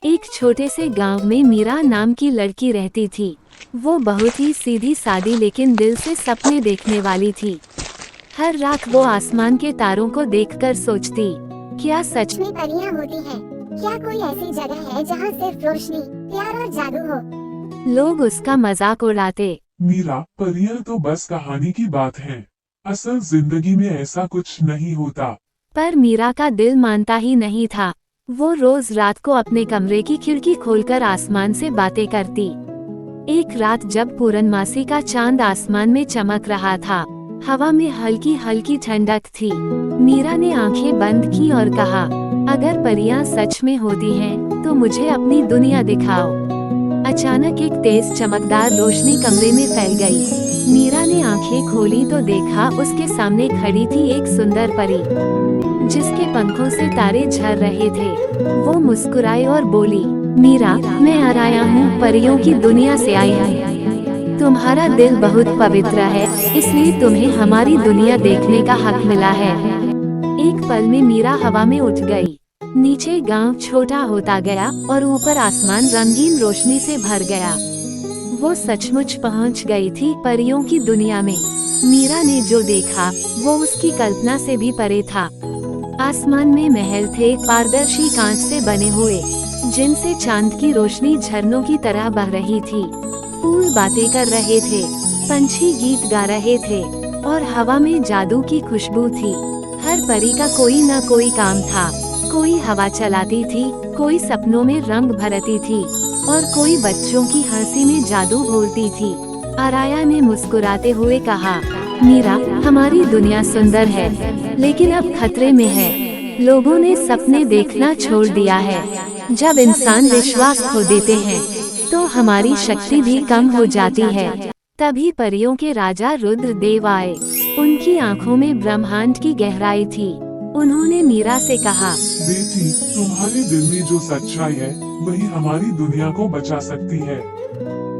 एक छोटे से गांव में मीरा नाम की लड़की रहती थी। वो बहुत ही सीधी सादी लेकिन दिल से सपने देखने वाली थी। हर रात वो आसमान के तारों को देखकर सोचती, क्या सच में परियां होती हैं? क्या कोई ऐसी जगह है जहां सिर्फ रोशनी, प्यार और जादू हो? लोग उसका मजाक उड़ाते। मीरा, परियां तो बस कहानी की बात है। असल जिंदगी में ऐसा कुछ नहीं होता। पर मीरा का दिल मानता ही नहीं था। वो रोज रात को अपने कमरे की खिड़की खोलकर आसमान से बातें करती। एक रात जब पूर्णमासी का चांद आसमान में चमक रहा था, हवा में हल्की हल्की ठंडक थी। मीरा ने आंखें बंद की और कहा, अगर परियां सच में होती हैं, तो मुझे अपनी दुनिया दिखाओ। अचानक एक तेज चमकदार रोशनी कमरे में फैल गई। मीरा ने आंखें खोली तो देखा उसके सामने खड़ी थी एक सुंदर परी, जिसके पंखों से तारे झर रहे थे। वो मुस्कुराई और बोली, मीरा, मैं आराया हूँ, परियों की दुनिया से आई हूँ। तुम्हारा दिल बहुत पवित्र है, इसलिए तुम्हें हमारी दुनिया देखने का हक मिला है। एक पल में मीरा हवा में उठ गई। नीचे गांव छोटा होता गया और ऊपर आसमान रंगीन रोशनी से भर गया। वो सचमुच पहुंच गई थी परियों की दुनिया में। मीरा ने जो देखा वो उसकी कल्पना से भी परे था। आसमान में महल थे, पारदर्शी कांच से बने हुए, जिनसे चांद की रोशनी झरनों की तरह बह रही थी। फूल बातें कर रहे थे, पंछी गीत गा रहे थे और हवा में जादू की खुशबू थी। हर परी का कोई न कोई काम था। कोई हवा चलाती थी, कोई सपनों में रंग भरती थी और कोई बच्चों की हंसी में जादू बोलती थी। आराया ने मुस्कुराते हुए कहा, मीरा, हमारी दुनिया सुंदर है, लेकिन अब खतरे में है। लोगों ने सपने देखना छोड़ दिया है। जब इंसान विश्वास खो देते हैं, तो हमारी शक्ति भी कम हो जाती है। तभी परियों के राजा रुद्रदेव आए। उनकी आंखों में ब्रह्मांड की गहराई थी। उन्होंने मीरा से कहा, बेटी, तुम्हारे दिल में जो सच्चाई है, वही हमारी दुनिया को बचा सकती है।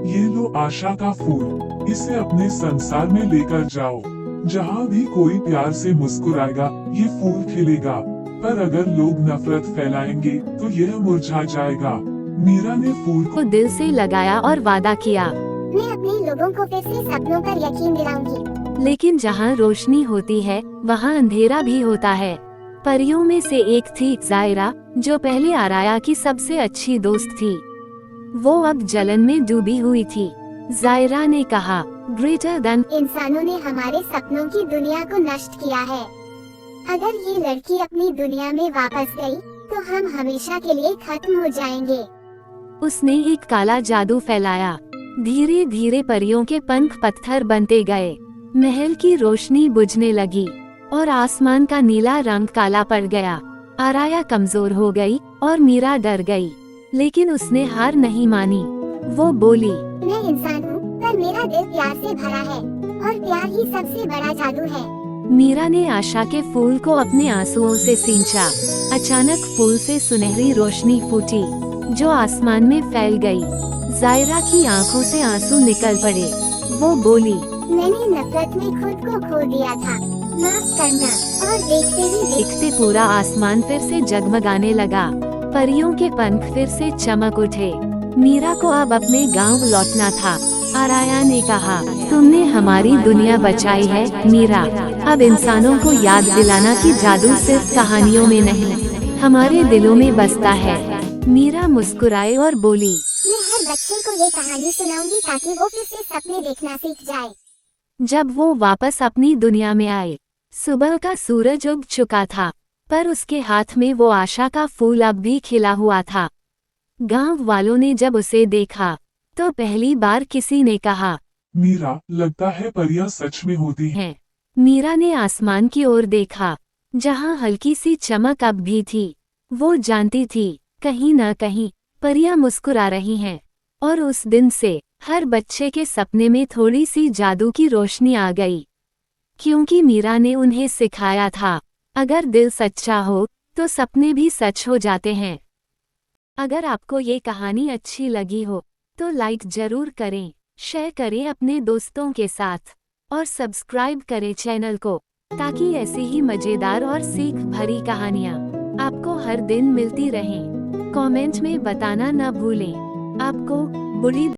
ये लो आशा का फूल, इसे अपने संसार में लेकर जाओ। जहाँ भी कोई प्यार से मुस्कुराएगा, ये फूल खिलेगा। पर अगर लोग नफरत फैलाएंगे, तो यह मुरझा जाएगा। मीरा ने फूल को दिल से लगाया और वादा किया, मैं अपने लोगों को फिर से सपनों पर यकीन दिलाऊंगी। लेकिन जहाँ रोशनी होती है, वहाँ अंधेरा भी होता है। परियों में से एक थी जायरा, जो पहले आराया की सबसे अच्छी दोस्त थी। वो अब जलन में डूबी हुई थी। जायरा ने कहा, ग्रेटर देन, इंसानों ने हमारे सपनों की दुनिया को नष्ट किया है। अगर ये लड़की अपनी दुनिया में वापस गई, तो हम हमेशा के लिए खत्म हो जाएंगे। उसने एक काला जादू फैलाया। धीरे धीरे परियों के पंख पत्थर बनते गए। महल की रोशनी बुझने लगी और आसमान का नीला रंग काला पड़ गया। आराया कमजोर हो गई और मीरा डर गई, लेकिन उसने हार नहीं मानी। वो बोली, मैं इंसान हूँ, पर मेरा दिल प्यार से भरा है और प्यार ही सबसे बड़ा जादू है। मीरा ने आशा के फूल को अपने आंसुओं से सींचा। अचानक फूल से सुनहरी रोशनी फूटी, जो आसमान में फैल गई। जायरा की आंखों से आंसू निकल पड़े। वो बोली, मैंने नफरत में खुद को खो दिया था, माफ करना। और देखते ही देखते पूरा आसमान फिर से जगमगाने लगा। परियों के पंख फिर से चमक उठे। मीरा को अब अपने गांव लौटना था। आराया ने कहा, तुमने हमारी दुनिया बचाई है मीरा। अब इंसानों को याद दिलाना कि जादू सिर्फ कहानियों में नहीं, हमारे दिलों में बसता है। मीरा मुस्कुराई और बोली, मैं हर बच्चे को ये कहानी सुनाऊंगी ताकि वो फिर से सपने देखना सीख जाए। जब वो वापस अपनी दुनिया में आए, सुबह का सूरज उग चुका था, पर उसके हाथ में वो आशा का फूल अब भी खिला हुआ था। गांव वालों ने जब उसे देखा, तो पहली बार किसी ने कहा, मीरा, लगता है परियां सच में होती हैं। मीरा ने आसमान की ओर देखा, जहां हल्की सी चमक अब भी थी। वो जानती थी, कहीं न कहीं परियां मुस्कुरा रही हैं, और उस दिन से हर बच्चे के सपने में थोड़ी सी जादू की रोशनी आ गई। क्योंकि मीरा ने उन्हें सिखाया था, अगर दिल सच्चा हो, तो सपने भी सच हो जाते हैं। अगर आपको ये कहानी अच्छी लगी हो, तो लाइक जरूर करें, शेयर करें अपने दोस्तों के साथ और सब्सक्राइब करें चैनल को, ताकि ऐसी ही मजेदार और सीख भरी कहानियाँ आपको हर दिन मिलती रहें। कमेंट में बताना न भूलें। आपको बुरी